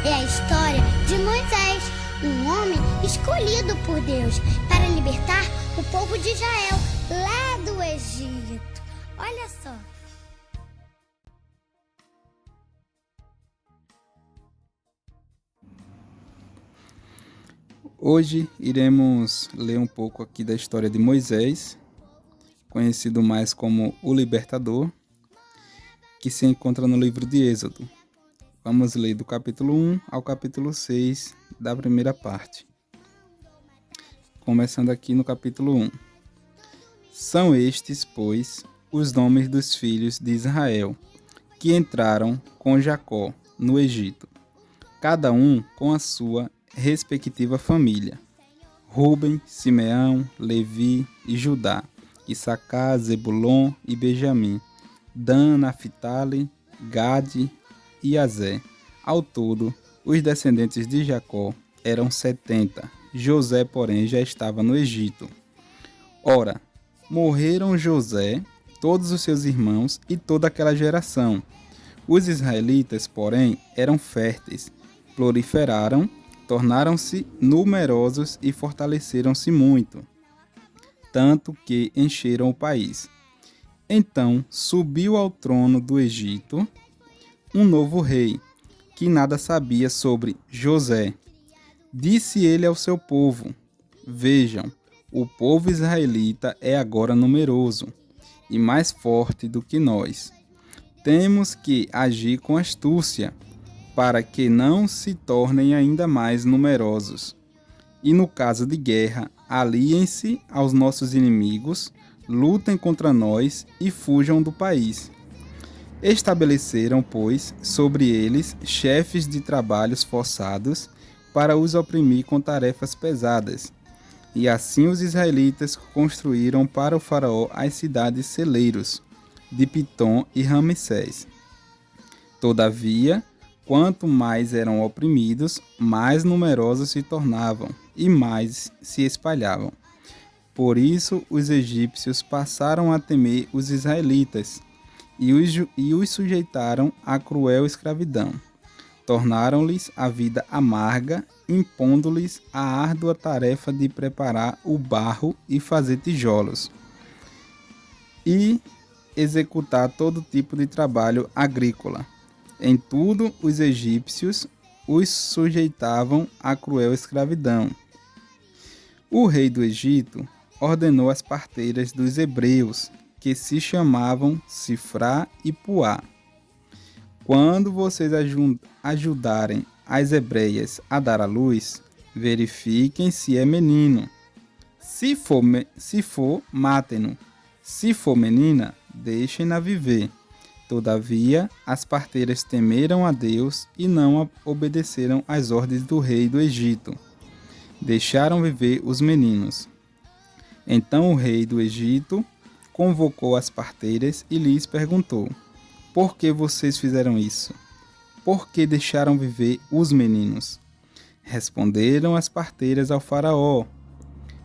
é a história de Moisés, um homem escolhido por Deus para libertar o povo de Israel lá do Egito. Olha só. Hoje iremos ler um pouco aqui da história de Moisés, conhecido mais como o Libertador, que se encontra no livro de Êxodo. Vamos ler do capítulo 1 ao capítulo 6 da primeira parte. Começando aqui no capítulo 1. São estes, pois, os nomes dos filhos de Israel, que entraram com Jacó no Egito, cada um com a sua respectiva família: Rúben, Simeão, Levi e Judá, Issacar, Zebulon e Benjamim, Dan, Naphtali, Gade e Azé. Ao todo, os descendentes de Jacó eram 70. José, porém, já estava no Egito. Ora, morreram José, todos os seus irmãos e toda aquela geração. Os israelitas, porém, eram férteis, proliferaram, tornaram-se numerosos e fortaleceram-se muito, tanto que encheram o país. Então subiu ao trono do Egito um novo rei, que nada sabia sobre José. Disse ele ao seu povo: Vejam, o povo israelita é agora numeroso e mais forte do que nós. Temos que agir com astúcia, para que não se tornem ainda mais numerosos. E no caso de guerra, aliem-se aos nossos inimigos, lutem contra nós e fujam do país. Estabeleceram, pois, sobre eles chefes de trabalhos forçados para os oprimir com tarefas pesadas. E assim os israelitas construíram para o faraó as cidades celeiros de Pitom e Ramsés. Todavia, quanto mais eram oprimidos, mais numerosos se tornavam e mais se espalhavam. Por isso, os egípcios passaram a temer os israelitas e os sujeitaram à cruel escravidão. Tornaram-lhes a vida amarga, impondo-lhes a árdua tarefa de preparar o barro e fazer tijolos, e executar todo tipo de trabalho agrícola. Em tudo, os egípcios os sujeitavam à cruel escravidão. O rei do Egito ordenou as parteiras dos hebreus, que se chamavam Sifrá e Puá: Quando vocês ajudarem as hebreias a dar à luz, verifiquem se é menino. Se for, matem-no. Se for menina, deixem-na viver. Todavia, as parteiras temeram a Deus e não obedeceram às ordens do rei do Egito. Deixaram viver os meninos. Então o rei do Egito convocou as parteiras e lhes perguntou: Por que vocês fizeram isso? Por que deixaram viver os meninos? Responderam as parteiras ao faraó: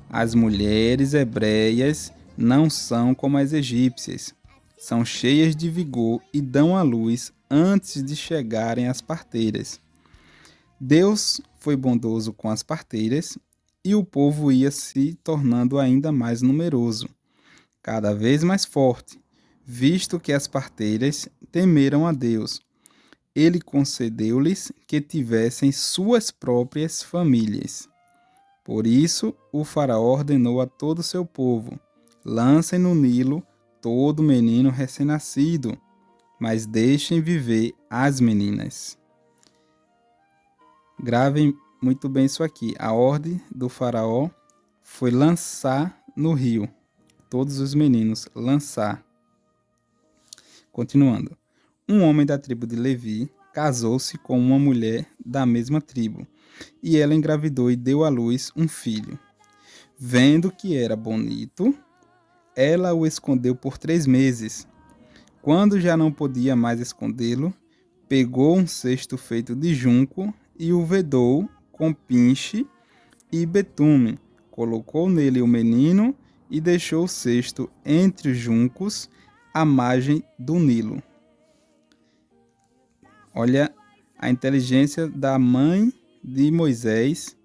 As mulheres hebreias não são como as egípcias. São cheias de vigor e dão à luz antes de chegarem às parteiras. Deus foi bondoso com as parteiras e o povo ia se tornando ainda mais numeroso, cada vez mais forte, visto que as parteiras temeram a Deus. Ele concedeu-lhes que tivessem suas próprias famílias. Por isso, o faraó ordenou a todo o seu povo: Lancem no Nilo todo menino recém-nascido, mas deixem viver as meninas. Gravem muito bem isso aqui. A ordem do faraó foi lançar no rio todos os meninos, lançar. Continuando. Um homem da tribo de Levi casou-se com uma mulher da mesma tribo, e ela engravidou e deu à luz um filho. Vendo que era bonito, ela o escondeu por 3 meses. Quando já não podia mais escondê-lo, pegou um cesto feito de junco e o vedou com pinche e betume. Colocou nele o menino e deixou o cesto entre os juncos à margem do Nilo. Olha a inteligência da mãe de Moisés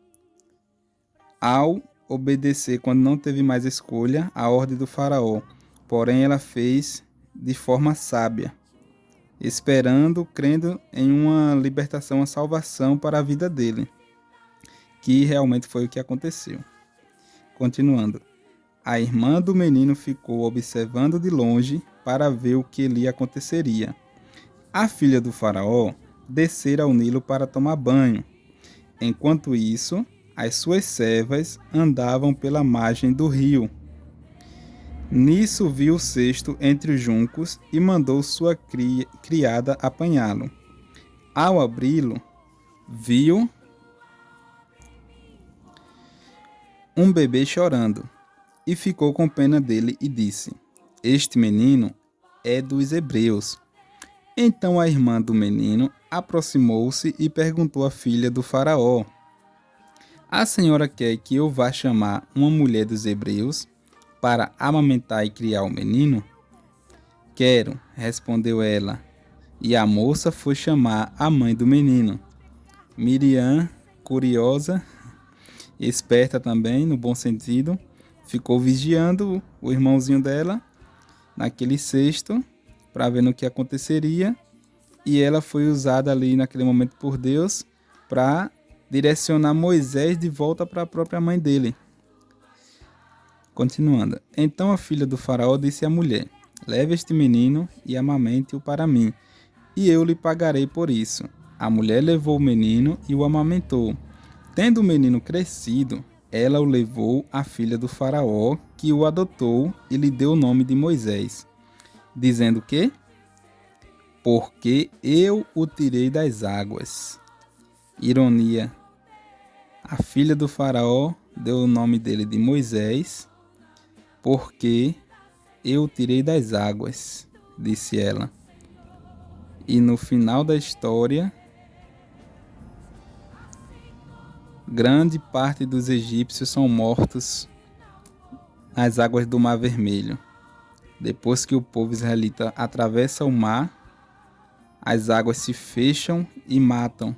ao obedecer, quando não teve mais escolha, a ordem do faraó. Porém, ela fez de forma sábia, esperando, crendo em uma libertação, uma salvação para a vida dele, que realmente foi o que aconteceu. Continuando. A irmã do menino ficou observando de longe para ver o que lhe aconteceria. A filha do faraó descera ao Nilo para tomar banho. Enquanto isso, as suas servas andavam pela margem do rio. Nisso viu o cesto entre os juncos e mandou sua criada apanhá-lo. Ao abri-lo, viu um bebê chorando e ficou com pena dele e disse: Este menino é dos hebreus. Então a irmã do menino aproximou-se e perguntou à filha do faraó: A senhora quer que eu vá chamar uma mulher dos hebreus para amamentar e criar o menino? Quero, respondeu ela. E a moça foi chamar a mãe do menino. Miriam, curiosa, esperta também, no bom sentido, ficou vigiando o irmãozinho dela naquele cesto para ver no que aconteceria. E ela foi usada ali naquele momento por Deus para direcionar Moisés de volta para a própria mãe dele. Continuando. Então a filha do faraó disse à mulher: Leve este menino e amamente-o para mim, e eu lhe pagarei por isso. A mulher levou o menino e o amamentou. Tendo o menino crescido, ela o levou à filha do faraó, que o adotou e lhe deu o nome de Moisés, dizendo que: Porque eu o tirei das águas. Ironia. A filha do faraó deu o nome dele de Moisés, porque eu o tirei das águas, disse ela. E no final da história, grande parte dos egípcios são mortos nas águas do Mar Vermelho. Depois que o povo israelita atravessa o mar, as águas se fecham e matam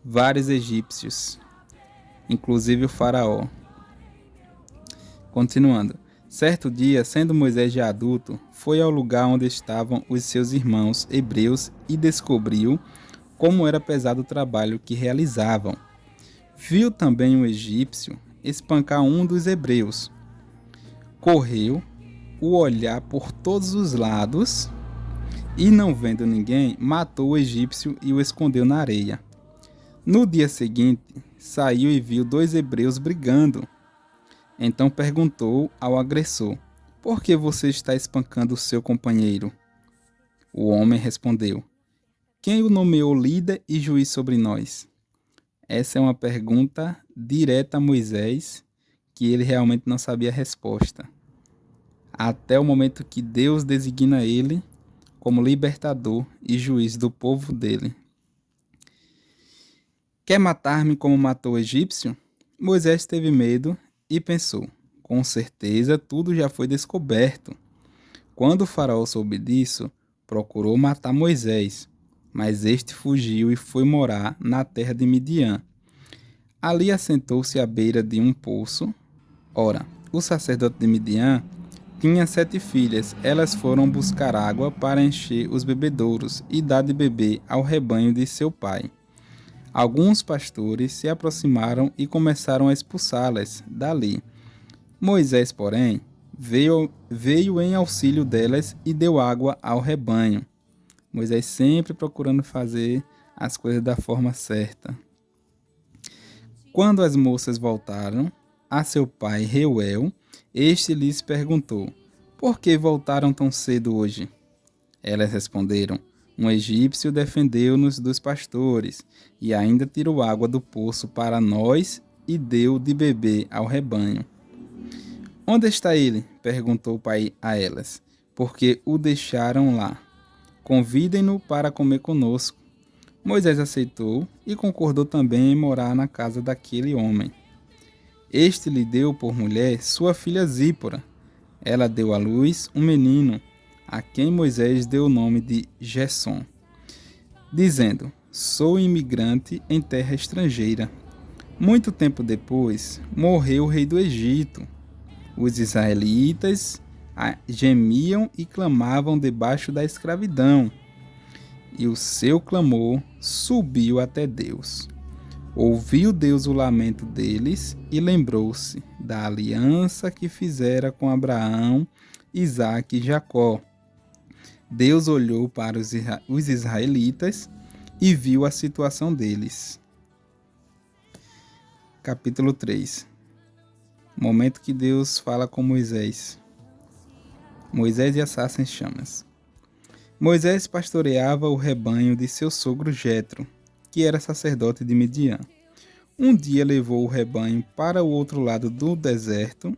vários egípcios, inclusive o faraó. Continuando. Certo dia, sendo Moisés já adulto, foi ao lugar onde estavam os seus irmãos hebreus e descobriu como era pesado o trabalho que realizavam. Viu também um egípcio espancar um dos hebreus. Correu o olhar por todos os lados e, não vendo ninguém, matou o egípcio e o escondeu na areia. No dia seguinte, saiu e viu 2 hebreus brigando. Então perguntou ao agressor: Por que você está espancando o seu companheiro? O homem respondeu: Quem o nomeou líder e juiz sobre nós? Essa é uma pergunta direta a Moisés, que ele realmente não sabia a resposta, até o momento que Deus designa ele como libertador e juiz do povo dele. Quer matar-me como matou o egípcio? Moisés teve medo e pensou: com certeza tudo já foi descoberto. Quando o faraó soube disso, procurou matar Moisés, mas este fugiu e foi morar na terra de Midian. Ali assentou-se à beira de um poço. Ora, o sacerdote de Midian tinha 7 filhas. Elas foram buscar água para encher os bebedouros e dar de beber ao rebanho de seu pai. Alguns pastores se aproximaram e começaram a expulsá-las dali. Moisés, porém, veio em auxílio delas e deu água ao rebanho. Moisés sempre procurando fazer as coisas da forma certa. Quando as moças voltaram a seu pai Reuel, este lhes perguntou: Por que voltaram tão cedo hoje? Elas responderam: Um egípcio defendeu-nos dos pastores e ainda tirou água do poço para nós e deu de beber ao rebanho. Onde está ele? Perguntou o pai a elas, porque o deixaram lá. Convidem-no para comer conosco. Moisés aceitou e concordou também em morar na casa daquele homem. Este lhe deu por mulher sua filha Zípora. Ela deu à luz um menino, a quem Moisés deu o nome de Gersom, dizendo: sou imigrante em terra estrangeira. Muito tempo depois, morreu o rei do Egito. Os israelitas gemiam e clamavam debaixo da escravidão, e o seu clamor subiu até Deus. Ouviu Deus o lamento deles e lembrou-se da aliança que fizera com Abraão, Isaque e Jacó. Deus olhou para os israelitas e viu a situação deles. Capítulo 3. Momento que Deus fala com Moisés. Moisés e a sarça em chamas. Moisés pastoreava o rebanho de seu sogro Jetro, que era sacerdote de Midian. Um dia levou o rebanho para o outro lado do deserto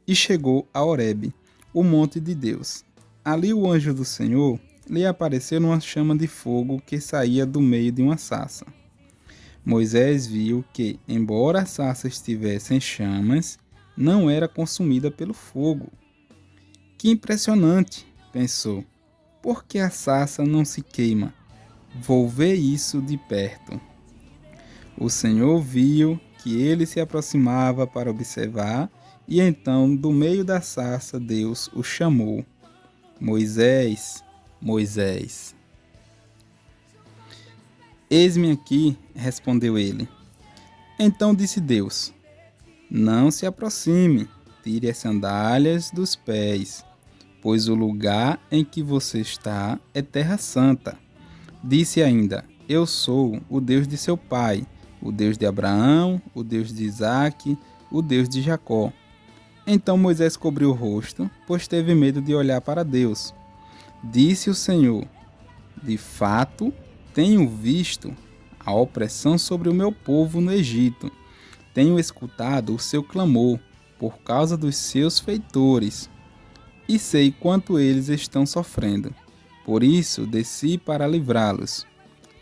e chegou a Horebe, o monte de Deus. Ali o anjo do Senhor lhe apareceu numa chama de fogo que saía do meio de uma sarça. Moisés viu que, embora a sarça estivesse em chamas, não era consumida pelo fogo. Que impressionante, pensou. Por que a sarça não se queima? Vou ver isso de perto. O Senhor viu que ele se aproximava para observar, e então, do meio da sarça, Deus o chamou. Moisés, Moisés. Eis-me aqui, respondeu ele. Então disse Deus: Não se aproxime, tire as sandálias dos pés, pois o lugar em que você está é terra santa. Disse ainda: Eu sou o Deus de seu pai, o Deus de Abraão, o Deus de Isaque, o Deus de Jacó. Então Moisés cobriu o rosto, pois teve medo de olhar para Deus. Disse o Senhor: De fato, tenho visto a opressão sobre o meu povo no Egito. Tenho escutado o seu clamor por causa dos seus feitores, e sei quanto eles estão sofrendo. Por isso desci para livrá-los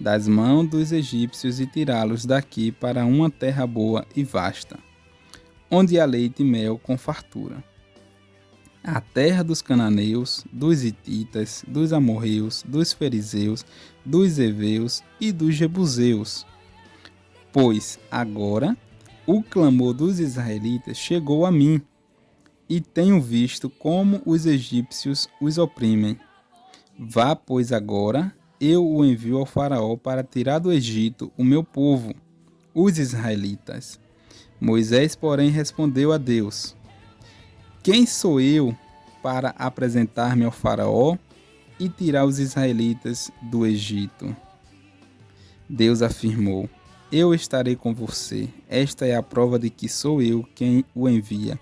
das mãos dos egípcios e tirá-los daqui para uma terra boa e vasta, onde há leite e mel com fartura. A terra dos cananeus, dos hititas, dos amorreus, dos fariseus, dos heveus e dos jebuseus. Pois agora o clamor dos israelitas chegou a mim, e tenho visto como os egípcios os oprimem. Vá, pois agora, eu o envio ao faraó para tirar do Egito o meu povo, os israelitas. Moisés, porém, respondeu a Deus: Quem sou eu para apresentar-me ao faraó e tirar os israelitas do Egito? Deus afirmou: Eu estarei com você. Esta é a prova de que sou eu quem o envia.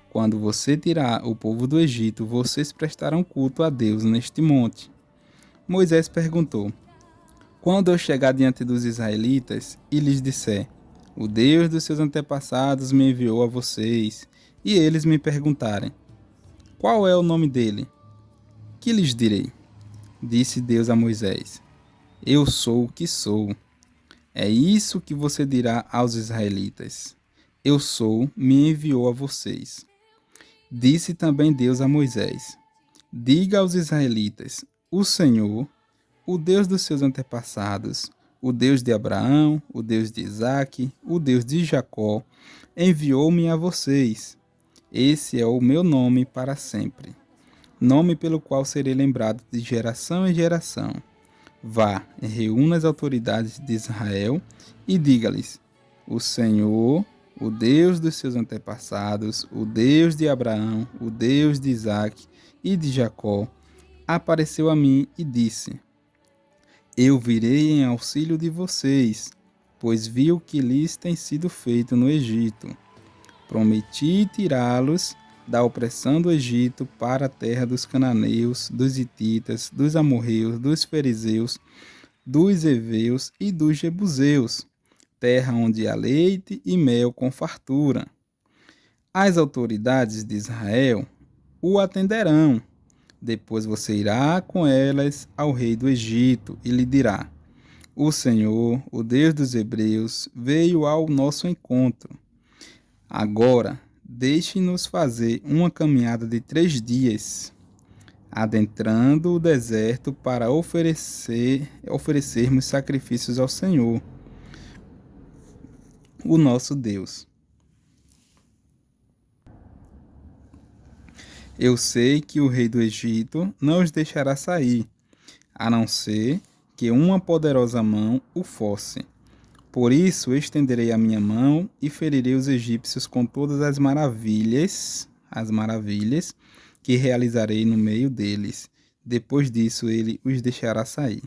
Quando você tirar o povo do Egito, vocês prestarão culto a Deus neste monte. Moisés perguntou: Quando eu chegar diante dos israelitas e lhes disser: O Deus dos seus antepassados me enviou a vocês, e eles me perguntarem: Qual é o nome dele? Que lhes direi? Disse Deus a Moisés: Eu sou o que sou. É isso que você dirá aos israelitas: Eu sou, me enviou a vocês. Disse também Deus a Moisés: Diga aos israelitas: O Senhor, o Deus dos seus antepassados, o Deus de Abraão, o Deus de Isaque, o Deus de Jacó, enviou-me a vocês. Esse é o meu nome para sempre, nome pelo qual serei lembrado de geração em geração. Vá, reúna as autoridades de Israel e diga-lhes: O Senhor, o Deus dos seus antepassados, o Deus de Abraão, o Deus de Isaque e de Jacó, apareceu a mim e disse: Eu virei em auxílio de vocês, pois vi o que lhes tem sido feito no Egito. Prometi tirá-los da opressão do Egito para a terra dos cananeus, dos hititas, dos amorreus, dos fariseus, dos heveus e dos jebuseus, terra onde há leite e mel com fartura. As autoridades de Israel o atenderão. Depois você irá com elas ao rei do Egito e lhe dirá: O Senhor, o Deus dos hebreus, veio ao nosso encontro. Agora, deixe-nos fazer uma caminhada de 3 dias. adentrando o deserto para oferecermos sacrifícios ao Senhor, o nosso Deus. Eu sei que o rei do Egito não os deixará sair, a não ser que uma poderosa mão o force. Por isso estenderei a minha mão e ferirei os egípcios com todas as maravilhas que realizarei no meio deles. Depois disso ele os deixará sair.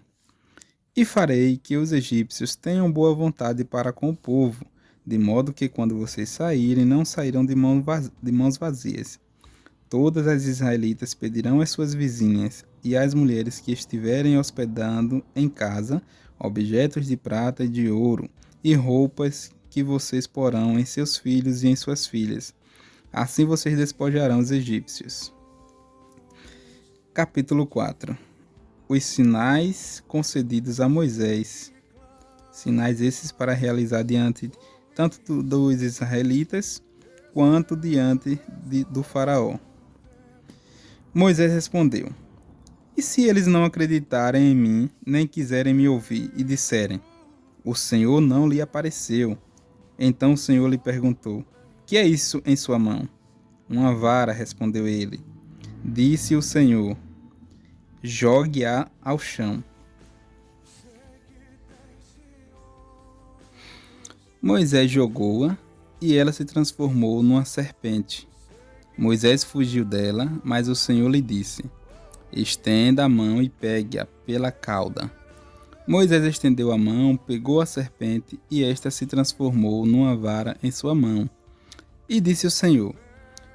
E farei que os egípcios tenham boa vontade para com o povo, de modo que quando vocês saírem, não sairão de mãos vazias. Todas as israelitas pedirão às suas vizinhas e às mulheres que estiverem hospedando em casa objetos de prata e de ouro e roupas que vocês porão em seus filhos e em suas filhas. Assim vocês despojarão os egípcios. Capítulo 4. Os sinais concedidos a Moisés. Sinais esses para realizar diante tanto dos israelitas quanto diante do faraó. Moisés respondeu: E se eles não acreditarem em mim, nem quiserem me ouvir, e disserem: O Senhor não lhe apareceu? Então o Senhor lhe perguntou: Que é isso em sua mão? Uma vara, respondeu ele. Disse o Senhor: Jogue-a ao chão. Moisés jogou-a, e ela se transformou numa serpente. Moisés fugiu dela, mas o Senhor lhe disse: Estenda a mão e pegue-a pela cauda. Moisés estendeu a mão, pegou a serpente, e esta se transformou numa vara em sua mão. E disse o Senhor: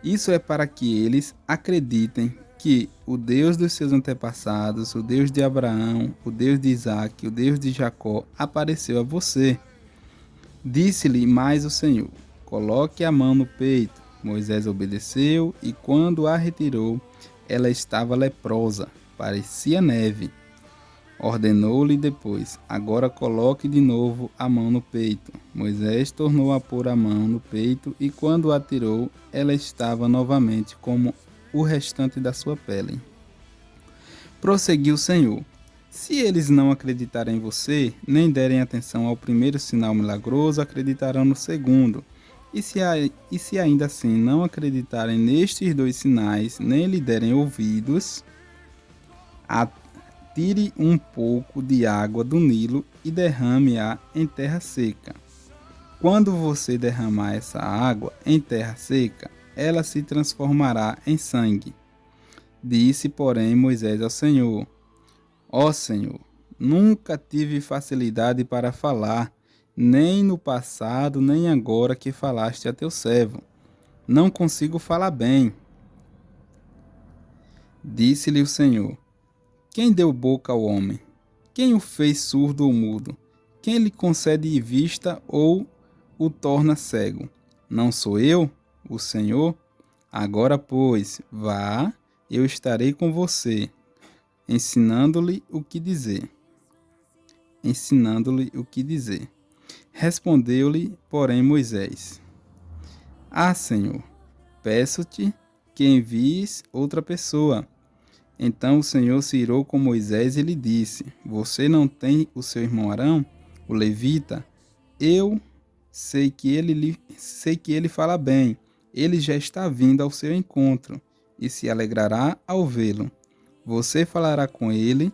Isso é para que eles acreditem que o Deus dos seus antepassados, o Deus de Abraão, o Deus de Isaque, o Deus de Jacó, apareceu a você. Disse-lhe mais o Senhor: Coloque a mão no peito. Moisés obedeceu, e quando a retirou, ela estava leprosa, parecia neve. Ordenou-lhe depois: Agora coloque de novo a mão no peito. Moisés tornou a pôr a mão no peito, e quando a tirou, ela estava novamente como o restante da sua pele. Prosseguiu o Senhor: Se eles não acreditarem em você, nem derem atenção ao primeiro sinal milagroso, acreditarão no segundo. E se ainda assim não acreditarem nestes dois sinais, nem lhe derem ouvidos, tire um pouco de água do Nilo e derrame-a em terra seca. Quando você derramar essa água em terra seca, ela se transformará em sangue. Disse, porém, Moisés ao Senhor: Ó Senhor, nunca tive facilidade para falar, nem no passado, nem agora que falaste a teu servo. Não consigo falar bem. Disse-lhe o Senhor: Quem deu boca ao homem? Quem o fez surdo ou mudo? Quem lhe concede vista ou o torna cego? Não sou eu, o Senhor? Agora, pois, vá, eu estarei com você, ensinando-lhe o que dizer. Respondeu-lhe, porém, Moisés: Senhor, peço-te que envies outra pessoa. Então o Senhor se irou com Moisés e lhe disse: Você não tem o seu irmão Arão, o levita? Eu sei que ele fala bem. Ele já está vindo ao seu encontro e se alegrará ao vê-lo. Você falará com ele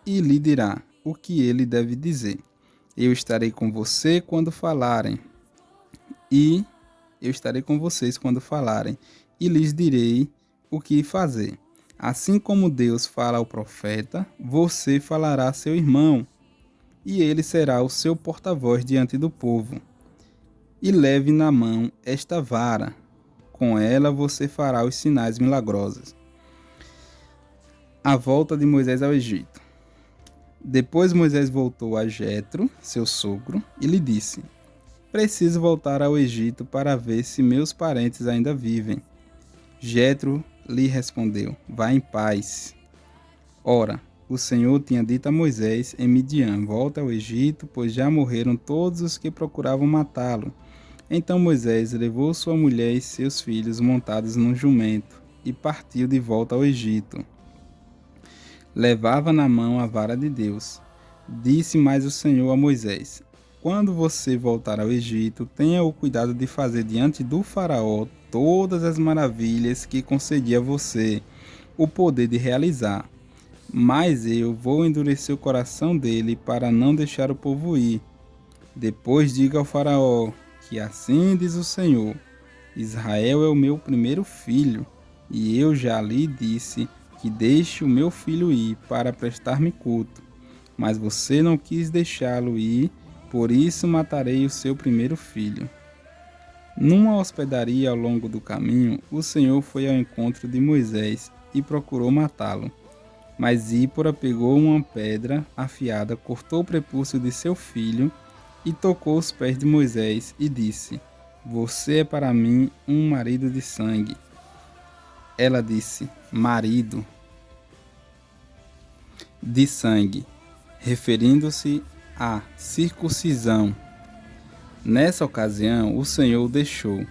e lhe dirá o que ele deve dizer. Eu estarei com você quando falarem, e lhes direi o que fazer. Assim como Deus fala ao profeta, você falará a seu irmão, e ele será o seu porta-voz diante do povo. E leve na mão esta vara, com ela você fará os sinais milagrosos. A volta de Moisés ao Egito. Depois Moisés voltou a Jetro, seu sogro, e lhe disse: Preciso voltar ao Egito para ver se meus parentes ainda vivem. Jetro lhe respondeu: Vá em paz. Ora, o Senhor tinha dito a Moisés em Midian: Volta ao Egito, pois já morreram todos os que procuravam matá-lo. Então Moisés levou sua mulher e seus filhos montados num jumento e partiu de volta ao Egito. levava na mão a vara de Deus. Disse mais o Senhor a Moisés: Quando você voltar ao Egito, tenha o cuidado de fazer diante do faraó todas as maravilhas que concedi a você o poder de realizar. Mas eu vou endurecer o coração dele para não deixar o povo ir. Depois diga ao faraó que assim diz o Senhor: Israel é o meu primeiro filho, e eu já lhe disse que deixe o meu filho ir para prestar-me culto. Mas você não quis deixá-lo ir, por isso matarei o seu primeiro filho. Numa hospedaria ao longo do caminho, o Senhor foi ao encontro de Moisés e procurou matá-lo. Mas Zípora pegou uma pedra afiada, cortou o prepúcio de seu filho e tocou os pés de Moisés e disse: Você é para mim um marido de sangue. Ela disse: marido de sangue, referindo-se à circuncisão. Nessa ocasião, o Senhor o deixou.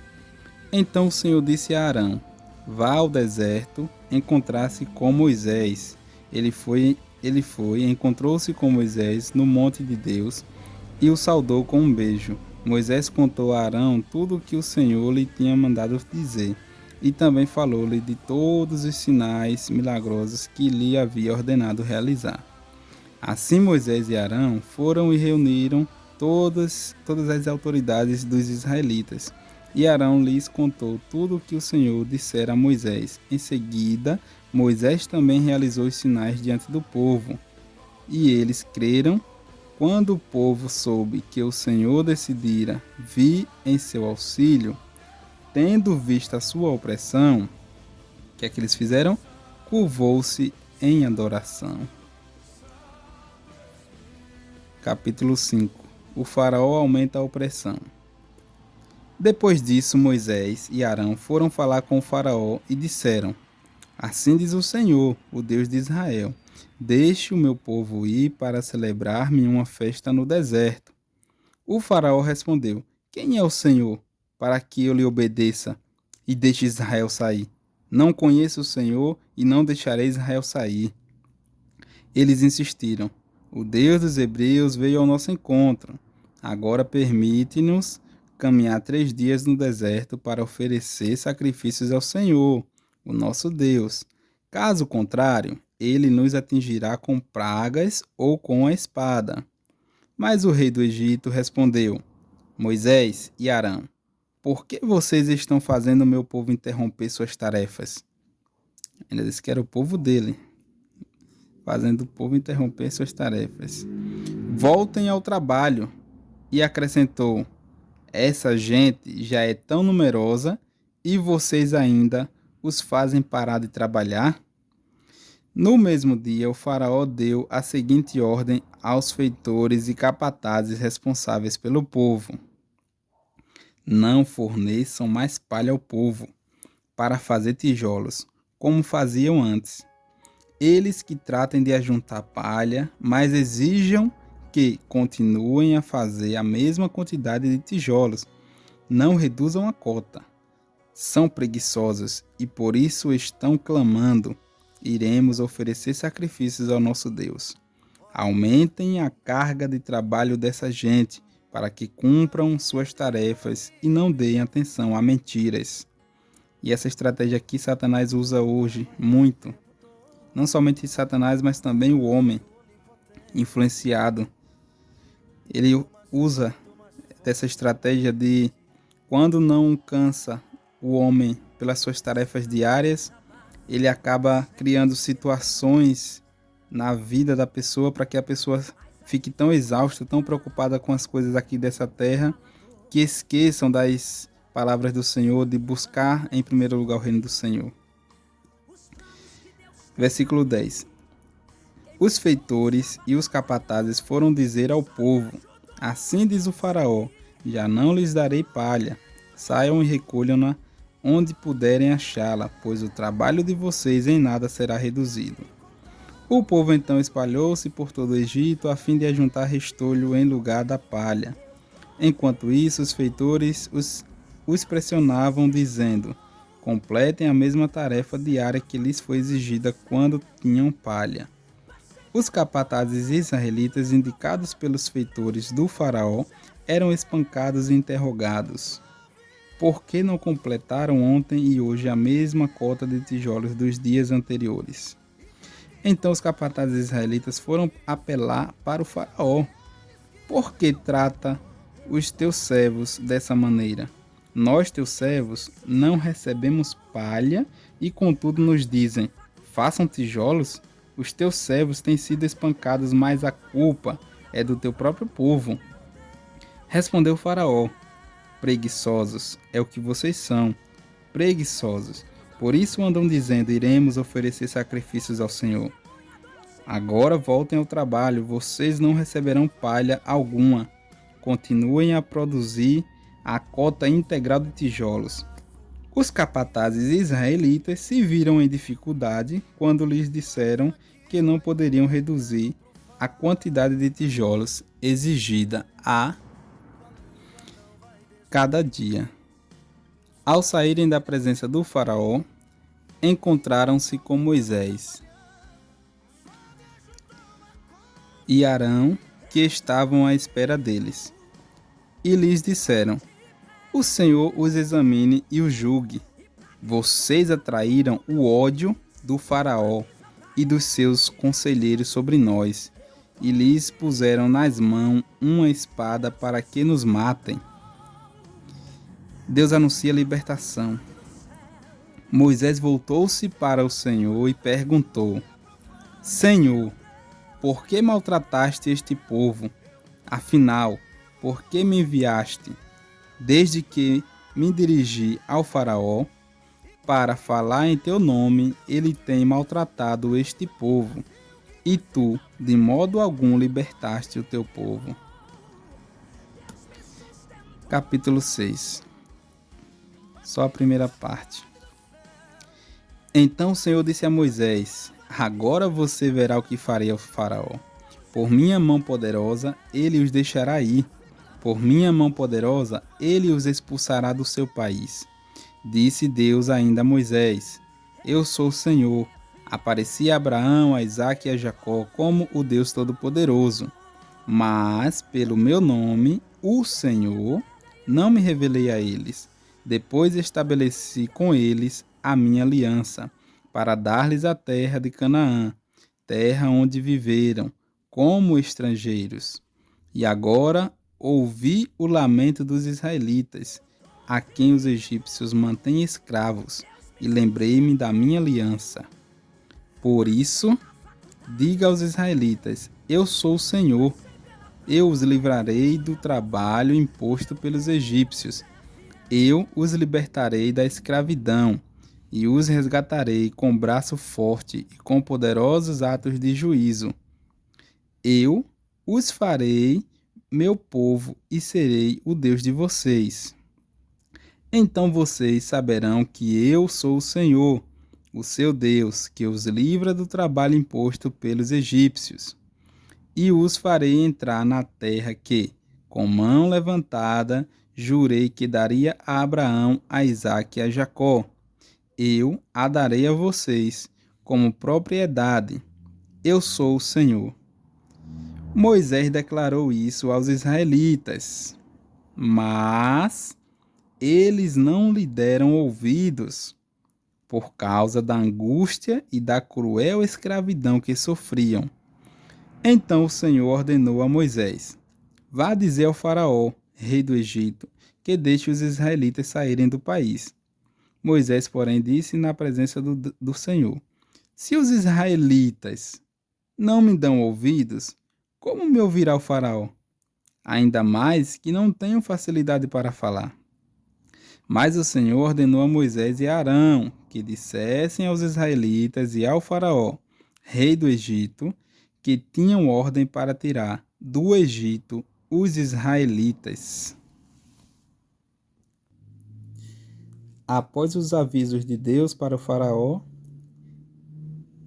Então o Senhor disse a Arão: Vá ao deserto, encontrar-se com Moisés. Ele foi, encontrou-se com Moisés no monte de Deus e o saudou com um beijo. Moisés contou a Arão tudo o que o Senhor lhe tinha mandado dizer, e também falou-lhe de todos os sinais milagrosos que lhe havia ordenado realizar. Assim Moisés e Arão foram e reuniram todas as autoridades dos israelitas, e Arão lhes contou tudo o que o Senhor dissera a Moisés. Em seguida, Moisés também realizou os sinais diante do povo, e eles creram. Quando o povo soube que o Senhor decidira vir em seu auxílio, tendo visto a sua opressão, o que é que eles fizeram? Curvou-se em adoração. Capítulo 5. O faraó aumenta a opressão. Depois disso, Moisés e Arão foram falar com o faraó e disseram: Assim diz o Senhor, o Deus de Israel: Deixe o meu povo ir para celebrar-me uma festa no deserto. O faraó respondeu: Quem é o Senhor, para que eu lhe obedeça e deixe Israel sair? Não conheço o Senhor e não deixarei Israel sair. Eles insistiram: O Deus dos hebreus veio ao nosso encontro. Agora permite-nos caminhar 3 dias no deserto para oferecer sacrifícios ao Senhor, o nosso Deus. Caso contrário, ele nos atingirá com pragas ou com a espada. Mas o rei do Egito respondeu: Moisés e Arão, por que vocês estão fazendo o meu povo interromper suas tarefas? Ele disse que era o povo dele, fazendo o povo interromper suas tarefas. Voltem ao trabalho. E acrescentou: Essa gente já é tão numerosa e vocês ainda os fazem parar de trabalhar? No mesmo dia, o faraó deu a seguinte ordem aos feitores e capatazes responsáveis pelo povo: Não forneçam mais palha ao povo para fazer tijolos, como faziam antes. Eles que tratem de ajuntar palha, mas exijam que continuem a fazer a mesma quantidade de tijolos. Não reduzam a cota. São preguiçosos e por isso estão clamando: Iremos oferecer sacrifícios ao nosso Deus. Aumentem a carga de trabalho dessa gente, para que cumpram suas tarefas e não deem atenção a mentiras. E essa estratégia aqui Satanás usa hoje muito. Não somente Satanás, mas também o homem influenciado. Ele usa dessa estratégia de, quando não cansa o homem pelas suas tarefas diárias, ele acaba criando situações na vida da pessoa para que a pessoa fique tão exausta, tão preocupada com as coisas aqui dessa terra, que esqueçam das palavras do Senhor, de buscar em primeiro lugar o reino do Senhor. Versículo 10. Os feitores e os capatazes foram dizer ao povo: Assim diz o faraó: Já não lhes darei palha. Saiam e recolham-na onde puderem achá-la, pois o trabalho de vocês em nada será reduzido. O povo então espalhou-se por todo o Egito a fim de ajuntar restolho em lugar da palha. Enquanto isso, os feitores os pressionavam, dizendo: Completem a mesma tarefa diária que lhes foi exigida quando tinham palha. Os capatazes israelitas, indicados pelos feitores do faraó, eram espancados e interrogados. Por que não completaram ontem e hoje a mesma cota de tijolos dos dias anteriores? Então os capatazes israelitas foram apelar para o faraó. Por que trata os teus servos dessa maneira? Nós, teus servos, não recebemos palha e contudo nos dizem, façam tijolos? Os teus servos têm sido espancados, mas a culpa é do teu próprio povo. Respondeu o faraó, preguiçosos é o que vocês são, preguiçosos. Por isso andam dizendo, iremos oferecer sacrifícios ao Senhor. Agora voltem ao trabalho, vocês não receberão palha alguma. Continuem a produzir a cota integral de tijolos. Os capatazes israelitas se viram em dificuldade quando lhes disseram que não poderiam reduzir a quantidade de tijolos exigida a cada dia. Ao saírem da presença do faraó, encontraram-se com Moisés e Arão, que estavam à espera deles, e lhes disseram, o Senhor os examine e os julgue. Vocês atraíram o ódio do faraó e dos seus conselheiros sobre nós, e lhes puseram nas mãos uma espada para que nos matem. Deus anuncia a libertação. Moisés voltou-se para o Senhor e perguntou, Senhor, por que maltrataste este povo? Afinal, por que me enviaste? Desde que me dirigi ao faraó para falar em teu nome, ele tem maltratado este povo, e tu, de modo algum, libertaste o teu povo. Capítulo 6. Só a primeira parte. Então o Senhor disse a Moisés, agora você verá o que farei ao faraó. Por minha mão poderosa, ele os deixará ir. Por minha mão poderosa, ele os expulsará do seu país. Disse Deus ainda a Moisés, eu sou o Senhor. Apareci a Abraão, a Isaque e a Jacó como o Deus Todo-Poderoso. Mas, pelo meu nome, o Senhor, não me revelei a eles. Depois estabeleci com eles a minha aliança, para dar-lhes a terra de Canaã, terra onde viveram, como estrangeiros. E agora ouvi o lamento dos israelitas, a quem os egípcios mantêm escravos, e lembrei-me da minha aliança. Por isso, diga aos israelitas, eu sou o Senhor, eu os livrarei do trabalho imposto pelos egípcios, eu os libertarei da escravidão, e os resgatarei com braço forte e com poderosos atos de juízo. Eu os farei meu povo e serei o Deus de vocês. Então vocês saberão que eu sou o Senhor, o seu Deus, que os livra do trabalho imposto pelos egípcios. E os farei entrar na terra que, com mão levantada, jurei que daria a Abraão, a Isaque e a Jacó. Eu a darei a vocês como propriedade. Eu sou o Senhor. Moisés declarou isso aos israelitas, mas eles não lhe deram ouvidos, por causa da angústia e da cruel escravidão que sofriam. Então o Senhor ordenou a Moisés, vá dizer ao faraó, rei do Egito, que deixe os israelitas saírem do país. Moisés, porém, disse na presença do Senhor, se os israelitas não me dão ouvidos, como me ouvirá o faraó? Ainda mais que não tenho facilidade para falar. Mas o Senhor ordenou a Moisés e a Arão que dissessem aos israelitas e ao faraó, rei do Egito, que tinham ordem para tirar do Egito os israelitas. Após os avisos de Deus para o faraó,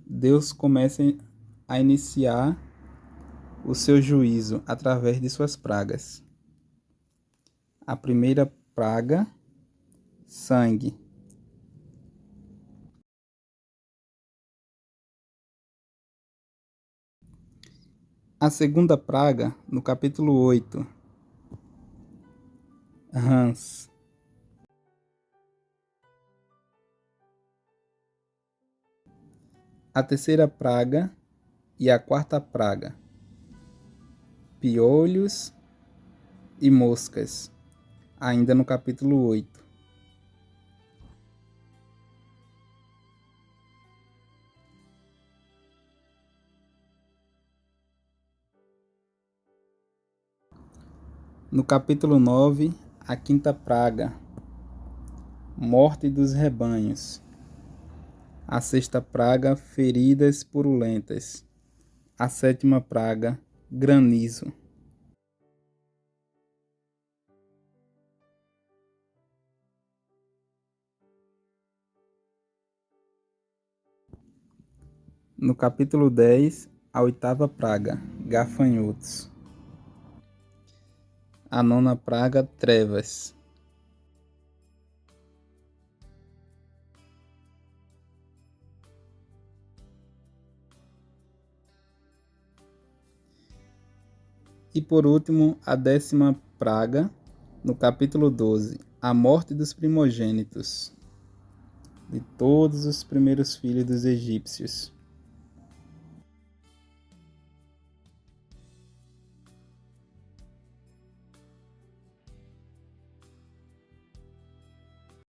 Deus começa a iniciar o seu juízo através de suas pragas. A primeira praga, sangue. A segunda praga, no capítulo 8, rãs. A terceira praga e a quarta praga, piolhos e moscas, ainda no capítulo 8. No capítulo 9, a quinta praga, morte dos rebanhos. A sexta praga, feridas purulentas. A sétima praga, granizo. No capítulo 10, a oitava praga, gafanhotos. A nona praga, trevas. E por último, a décima praga, no capítulo 12, a morte dos primogênitos, de todos os primeiros filhos dos egípcios.